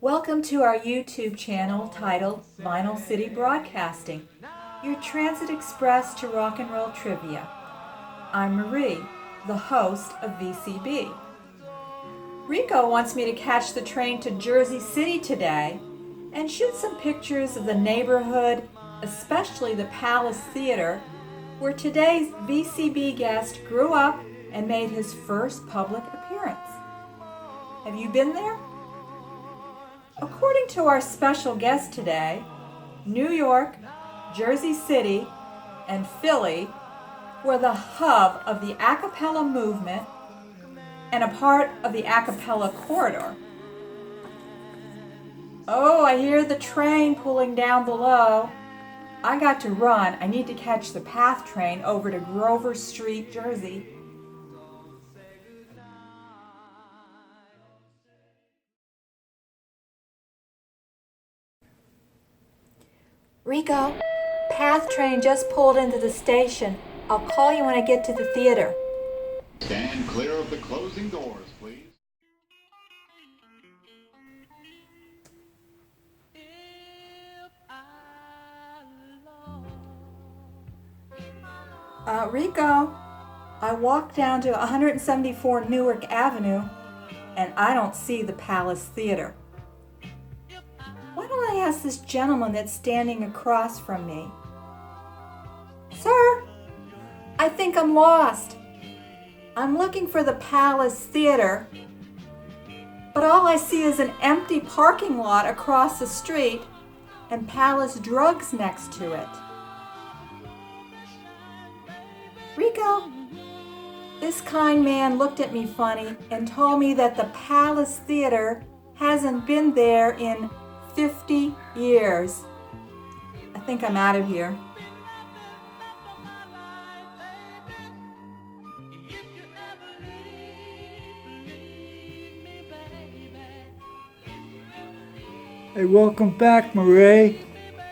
Welcome to our YouTube channel titled Vinyl City Broadcasting, your transit express to rock and roll trivia. I'm Marie, the host of VCB. Rico wants me to catch the train to Jersey City today and shoot some pictures of the neighborhood, especially the Palace Theater, where today's VCB guest grew up and made his first public appearance. Have you been there? According to our special guest today, New York, Jersey City, and Philly were the hub of the a cappella movement and a part of the a cappella corridor. Oh, I hear the train pulling down below. I got to run. I need to catch the PATH train over to Grover Street, Jersey. Rico, PATH train just pulled into the station. I'll call you when I get to the theater. Stand clear of the closing doors, please. Rico, I walked down to 174 Newark Avenue and I don't see the Palace Theater. Why don't I ask this gentleman that's standing across from me? Sir, I think I'm lost. I'm looking for the Palace Theater, but all I see is an empty parking lot across the street and Palace Drugs next to it. Rico, this kind man looked at me funny and told me that the Palace Theater hasn't been there in 50 years. I think I'm out of here. Hey, welcome back, Marie.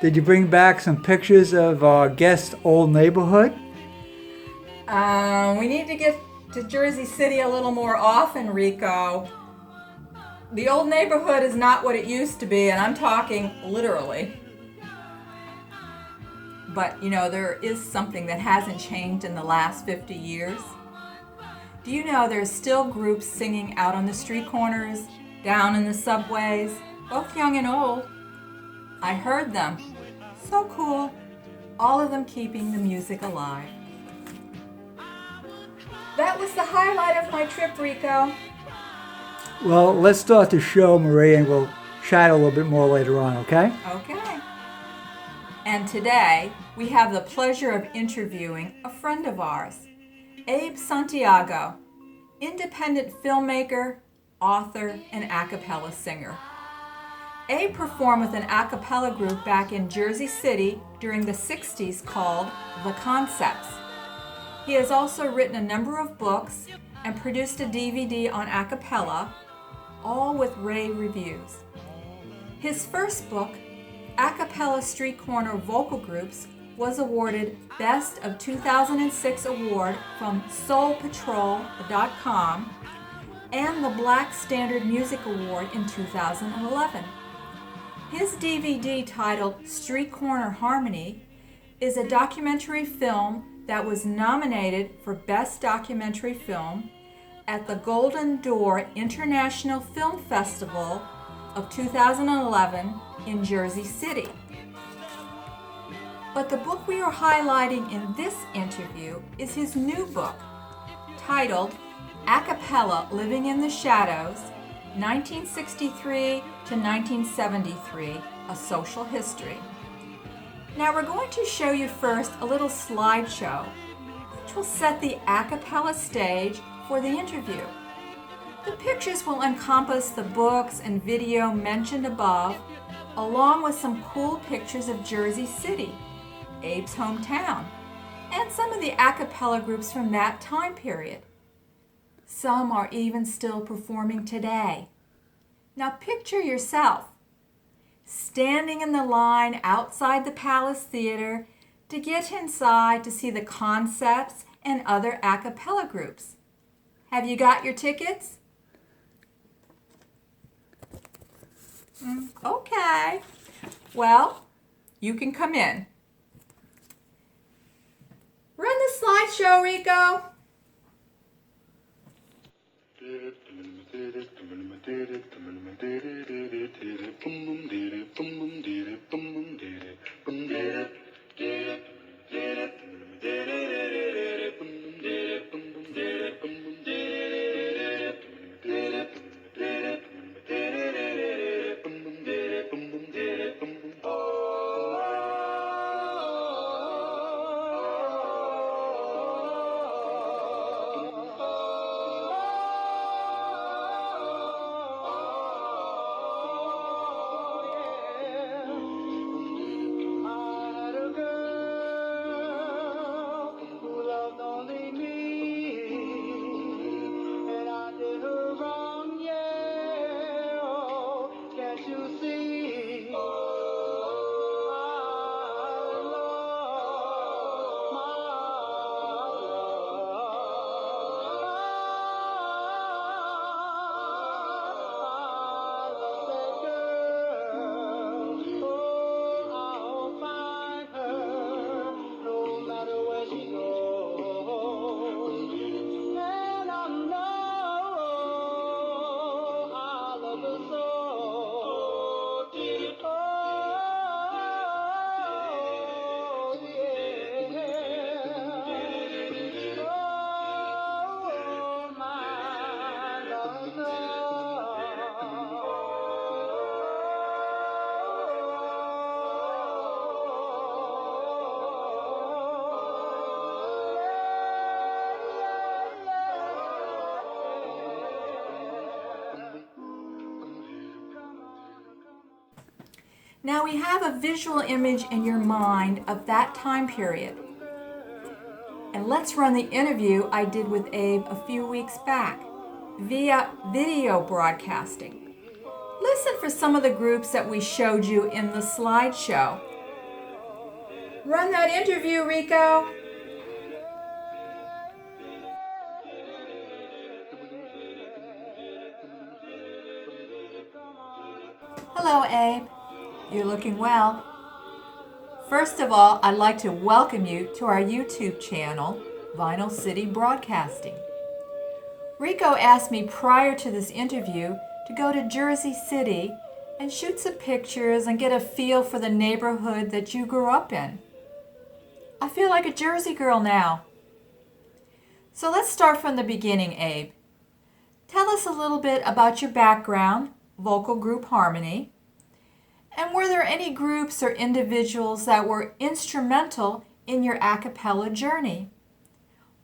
Did you bring back some pictures of our guest old neighborhood? We need to get to Jersey City a little more often, Rico. The old neighborhood is not what it used to be, and I'm talking literally. But, you know, there is something that hasn't changed in the last 50 years. Do you know there's still groups singing out on the street corners, down in the subways, both young and old? I heard them. So cool. All of them keeping the music alive. That was the highlight of my trip, Rico. Well, let's start the show, Marie, and we'll chat a little bit more later on, okay? Okay. And today, we have the pleasure of interviewing a friend of ours, Abe Santiago, independent filmmaker, author, and a cappella singer. Abe performed with an a cappella group back in Jersey City during the 60s called The Concepts. He has also written a number of books and produced a DVD on a cappella, all with rave reviews. His first book, A Cappella Street Corner Vocal Groups, was awarded Best of 2006 award from SoulPatrol.com and the Black Standard Music Award in 2011. His DVD titled Street Corner Harmony is a documentary film that was nominated for Best Documentary Film at the Golden Door International Film Festival of 2011 in Jersey City. But the book we are highlighting in this interview is his new book, titled A Cappella Living in the Shadows, 1963 to 1973, A Social History. Now we're going to show you first a little slideshow, which will set the a cappella stage for the interview. The pictures will encompass the books and video mentioned above, along with some cool pictures of Jersey City, Abe's hometown, and some of the a cappella groups from that time period. Some are even still performing today. Now picture yourself standing in the line outside the Palace Theater to get inside to see the Concepts and other a cappella groups. Have you got your tickets? Okay. Well, you can come in. Run the slideshow, Rico. Now we have a visual image in your mind of that time period. And let's run the interview I did with Abe a few weeks back via video broadcasting. Listen for some of the groups that we showed you in the slideshow. Run that interview, Rico. Hello, Abe. You're looking well. First of all, I'd like to welcome you to our YouTube channel, Vinyl City Broadcasting. Rico asked me prior to this interview to go to Jersey City and shoot some pictures and get a feel for the neighborhood that you grew up in. I feel like a Jersey girl now. So let's start from the beginning, Abe. Tell us a little bit about your background, vocal group Harmony, and were there any groups or individuals that were instrumental in your a cappella journey?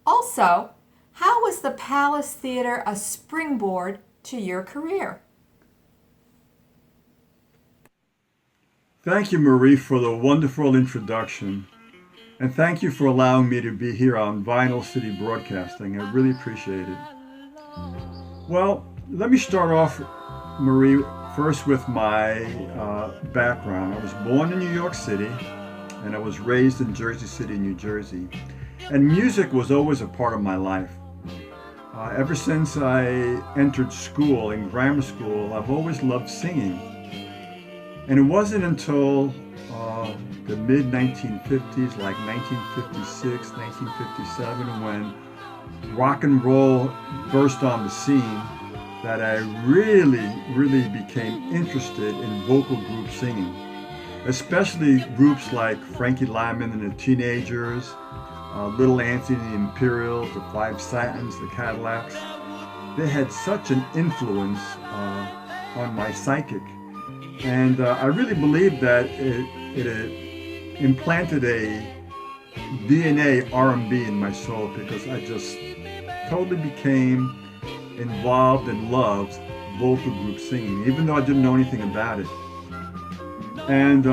Also, how was the Palace Theater a springboard to your career? Thank you, Marie, for the wonderful introduction. And thank you for allowing me to be here on Vinyl City Broadcasting. I really appreciate it. Well, let me start off, Marie, first with my background. I was born in New York City, and I was raised in Jersey City, New Jersey. And music was always a part of my life. Ever since I entered school, in grammar school, I've always loved singing. And it wasn't until the mid-1950s, like 1956, 1957, when rock and roll burst on the scene, that I really became interested in vocal group singing, especially groups like Frankie Lyman and the Teenagers, Little Anthony and the Imperials, the Five Satins, the Cadillacs. They had such an influence on my psychic, and I really believe that it implanted a DNA R&B in my soul, because I just totally became involved and loved vocal group singing, even though I didn't know anything about it. And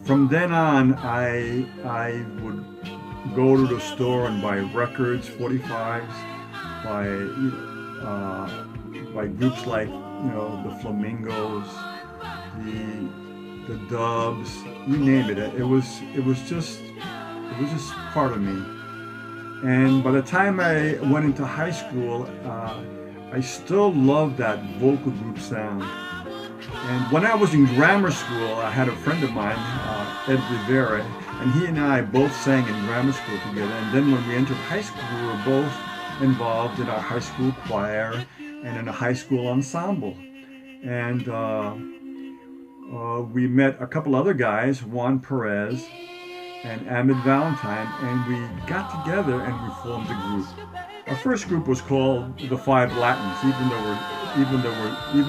from then on, I would go to the store and buy records, 45s, by groups like, the Flamingos, the Dubs, you name it. It was just part of me. And by the time I went into high school, I still loved that vocal group sound. And when I was in grammar school, I had a friend of mine, Ed Rivera, and he and I both sang in grammar school together. And then when we entered high school, we were both involved in our high school choir and in a high school ensemble. And we met a couple other guys, Juan Perez and Ahmed Valentine, and we got together and we formed a group. Our first group was called the Five Latins, even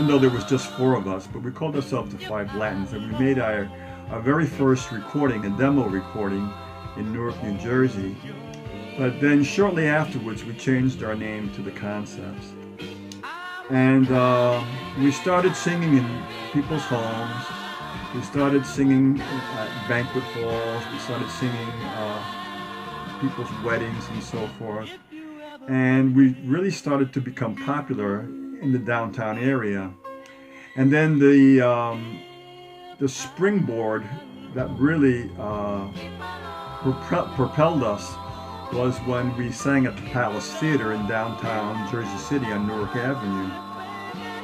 though there was just four of us, but we called ourselves the Five Latins, and we made our very first recording, a demo recording, in Newark, New Jersey. But then shortly afterwards, we changed our name to the Concepts, and we started singing in people's homes. We started singing at banquet halls. We started singing people's weddings and so forth. And we really started to become popular in the downtown area. And then the springboard that really propelled us was when we sang at the Palace Theater in downtown Jersey City on Newark Avenue.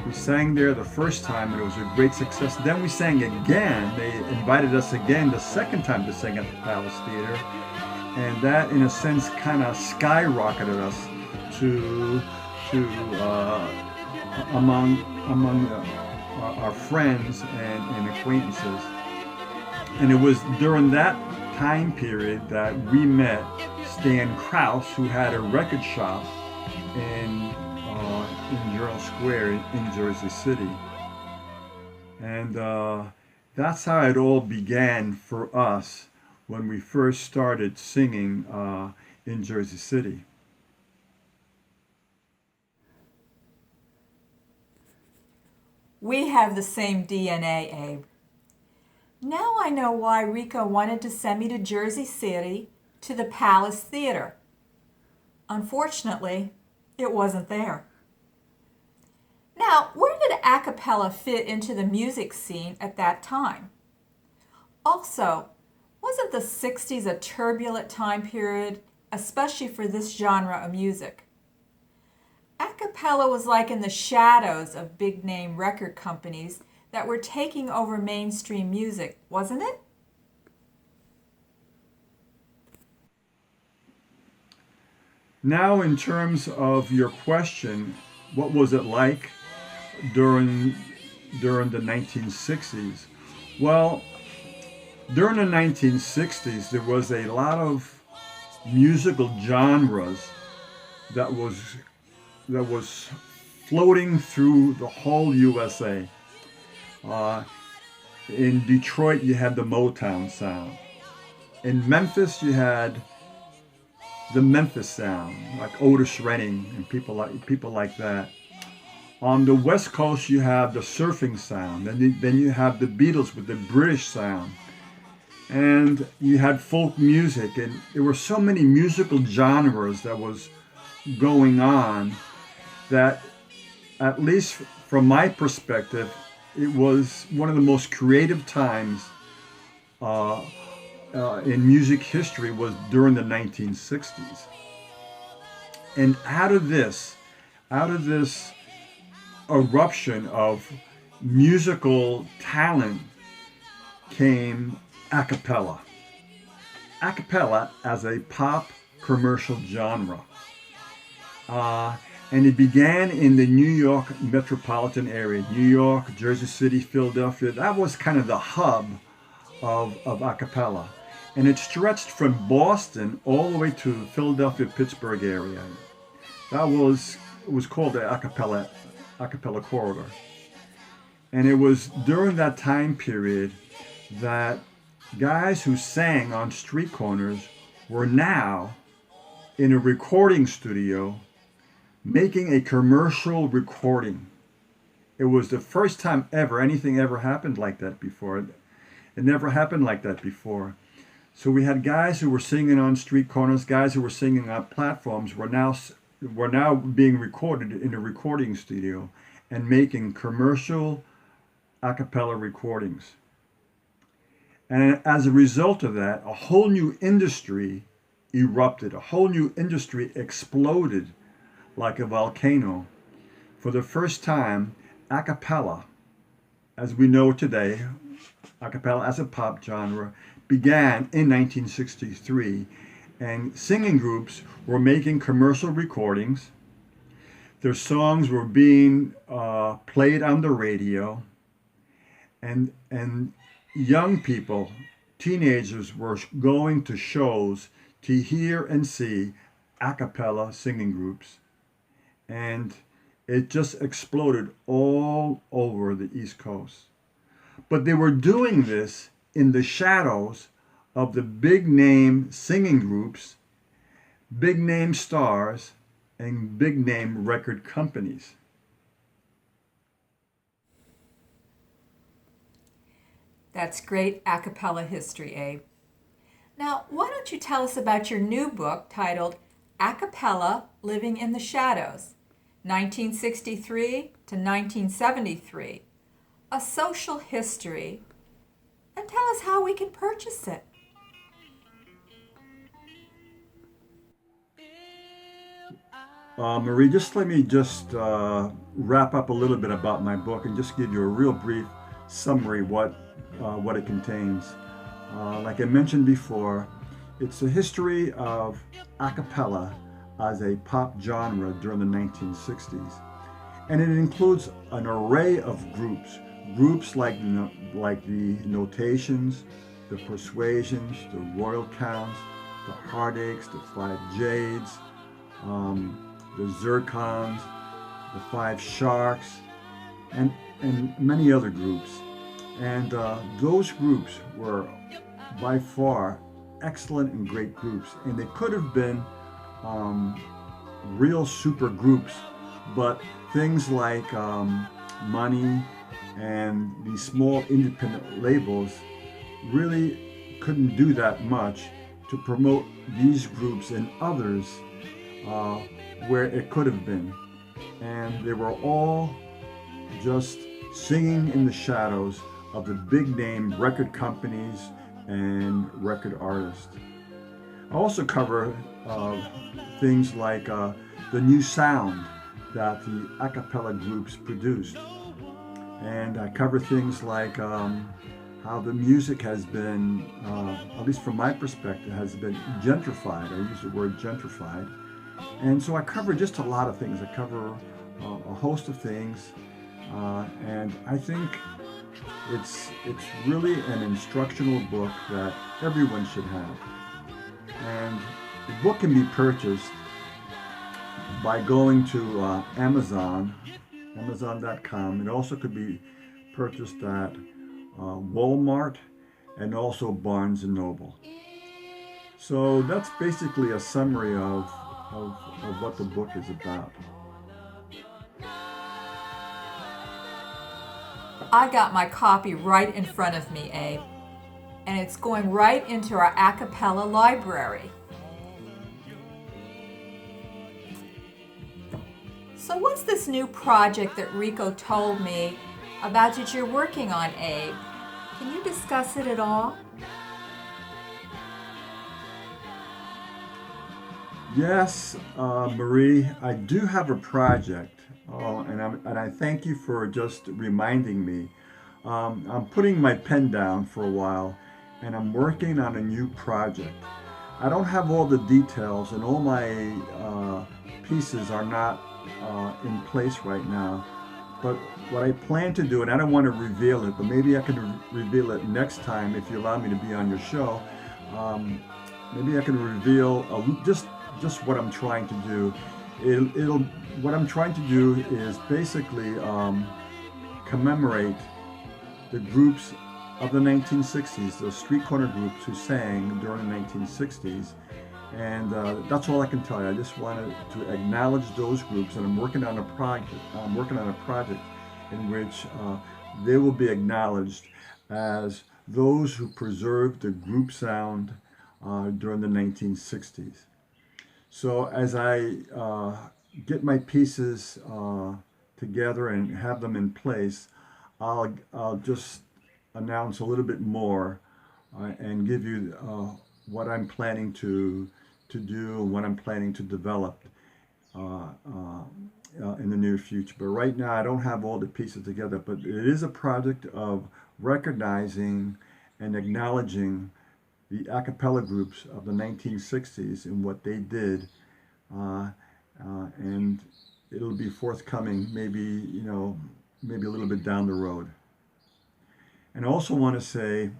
We sang there the first time and it was a great success. Then we sang again. They invited us again the second time to sing at the Palace Theater. And that, in a sense, kind of skyrocketed us to among our friends and acquaintances. And it was during that time period that we met Stan Krause, who had a record shop in Gerald Square in Jersey City. And that's how it all began for us when we first started singing in Jersey City. We have the same DNA, Abe. Now I know why Rico wanted to send me to Jersey City to the Palace Theater. Unfortunately, it wasn't there. Now, where did a cappella fit into the music scene at that time? Also, wasn't the 60s a turbulent time period, especially for this genre of music? A cappella was like in the shadows of big-name record companies that were taking over mainstream music, wasn't it? Now, in terms of your question, what was it like during the 1960s? Well, during the 1960s, there was a lot of musical genres that was floating through the whole USA. In Detroit, you had the Motown sound. In Memphis, you had the Memphis sound, like Otis Redding and people like that. On the West Coast, you have the surfing sound. Then you have the Beatles with the British sound. And you had folk music. And there were so many musical genres that was going on that, at least from my perspective, it was one of the most creative times in music history was during the 1960s. And out of this eruption of musical talent came a cappella. A cappella as a pop commercial genre. And it began in the New York metropolitan area, New York, Jersey City, Philadelphia. That was kind of the hub of a cappella. And it stretched from Boston all the way to Philadelphia, Pittsburgh area. It was called the a cappella corridor. And it was during that time period that guys who sang on street corners were now in a recording studio making a commercial recording. It was the first time ever anything ever happened like that before. It never happened like that before. So we had guys who were singing on street corners, guys who were singing on platforms were now being recorded in a recording studio and making commercial a cappella recordings. And as a result of that, a whole new industry erupted. A whole new industry exploded like a volcano. For the first time, a cappella, as we know today, a cappella as a pop genre, began in 1963, and singing groups were making commercial recordings. Their songs were being played on the radio, and young people, teenagers, were going to shows to hear and see a cappella singing groups. And it just exploded all over the East Coast. But they were doing this in the shadows of the big name singing groups, big name stars, and big name record companies. That's great a cappella history, Abe. Now, why don't you tell us about your new book titled A Cappella Living in the Shadows, 1963 to 1973, a social history, and tell us how we can purchase it. Marie, just let me wrap up a little bit about my book and just give you a real brief summary what it contains. Like I mentioned before, it's a history of a cappella as a pop genre during the 1960s. And it includes an array of groups like the Notations, the Persuasions, the Royal Counts, the Heartaches, the Five Jades, the Zircons, the Five Sharks, and many other groups. And those groups were by far excellent and great groups, and they could have been real super groups, but things like money and these small independent labels really couldn't do that much to promote these groups and others where it could have been. And they were all just singing in the shadows of the big name record companies and record artists. I also cover things like the new sound that the a cappella groups produced. And I cover things like how the music has been, at least from my perspective, has been gentrified. I use the word gentrified. And so I cover just a lot of things. I cover a host of things. And I think it's really an instructional book that everyone should have. And the book can be purchased by going to Amazon.com. It also could be purchased at Walmart and also Barnes & Noble. So that's basically a summary of what the book is about. I got my copy right in front of me, Abe, and it's going right into our a cappella library. So what's this new project that Rico told me about that you're working on, Abe? Can you discuss it at all? Yes, Marie, I do have a project. And I thank you for just reminding me. I'm putting my pen down for a while, and I'm working on a new project. I don't have all the details, and all my pieces are not in place right now. But what I plan to do, and I don't want to reveal it, but maybe I can reveal it next time if you allow me to be on your show. Maybe I can reveal just what I'm trying to do. What I'm trying to do is basically commemorate the groups of the 1960s, the street corner groups who sang during the 1960s. And that's all I can tell you. I just wanted to acknowledge those groups, and I'm working on a project in which they will be acknowledged as those who preserved the group sound during the 1960s. So as I get my pieces together and have them in place, I'll just announce a little bit more and give you what I'm planning to to do and what I'm planning to develop in the near future. But right now, I don't have all the pieces together. But it is a project of recognizing and acknowledging the a cappella groups of the 1960s and what they did, and it'll be forthcoming maybe maybe a little bit down the road. And I also want to say,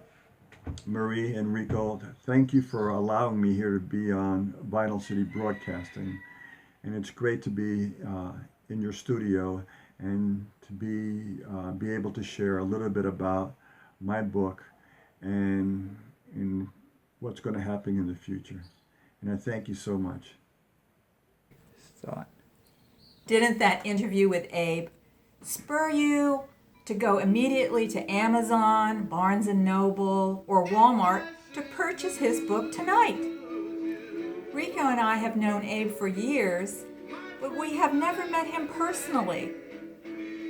Marie and Rico, thank you for allowing me here to be on Vinyl City Broadcasting, and it's great to be in your studio and to be able to share a little bit about my book and what's going to happen in the future. And I thank you so much. So, Didn't that interview with Abe spur you to go immediately to Amazon, Barnes & Noble, or Walmart to purchase his book tonight? Rico and I have known Abe for years, but we have never met him personally,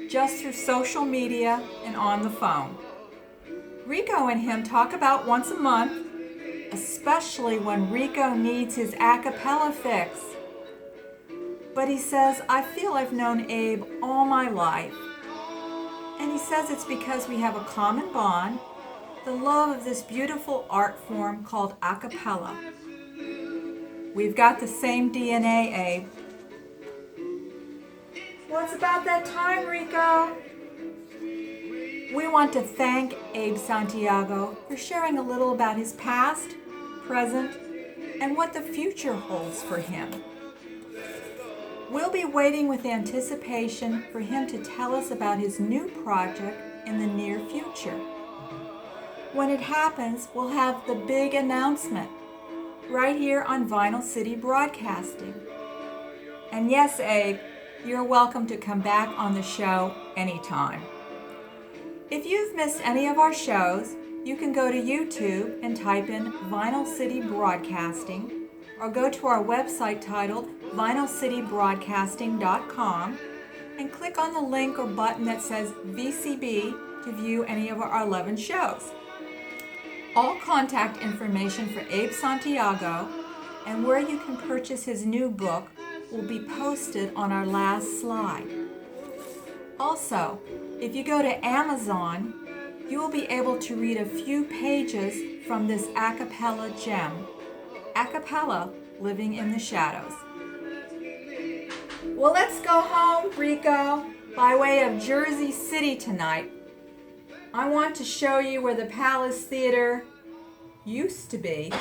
just through social media and on the phone. Rico and him talk about once a month, especially when Rico needs his a cappella fix. But he says, I feel I've known Abe all my life. And he says it's because we have a common bond, the love of this beautiful art form called a cappella. We've got the same DNA, Abe. Well, it's about that time, Rico. We want to thank Abe Santiago for sharing a little about his past, present, and what the future holds for him. We'll be waiting with anticipation for him to tell us about his new project in the near future. When it happens, we'll have the big announcement right here on Vinyl City Broadcasting. And yes, Abe, you're welcome to come back on the show anytime. If you've missed any of our shows, you can go to YouTube and type in Vinyl City Broadcasting, or go to our website titled vinylcitybroadcasting.com and click on the link or button that says VCB to view any of our 11 shows. All contact information for Abe Santiago and where you can purchase his new book will be posted on our last slide. Also, if you go to Amazon, you will be able to read a few pages from this a cappella gem, A Cappella Living in the Shadows. Well, let's go home, Rico, by way of Jersey City tonight. I want to show you where the Palace Theater used to be.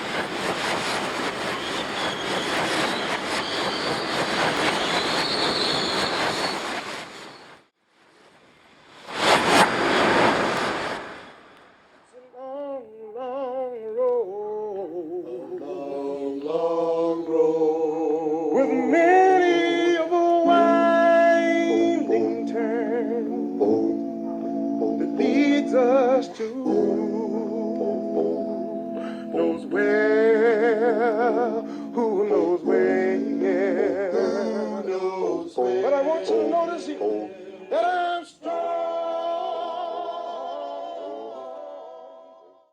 But I want you to notice that I'm strong.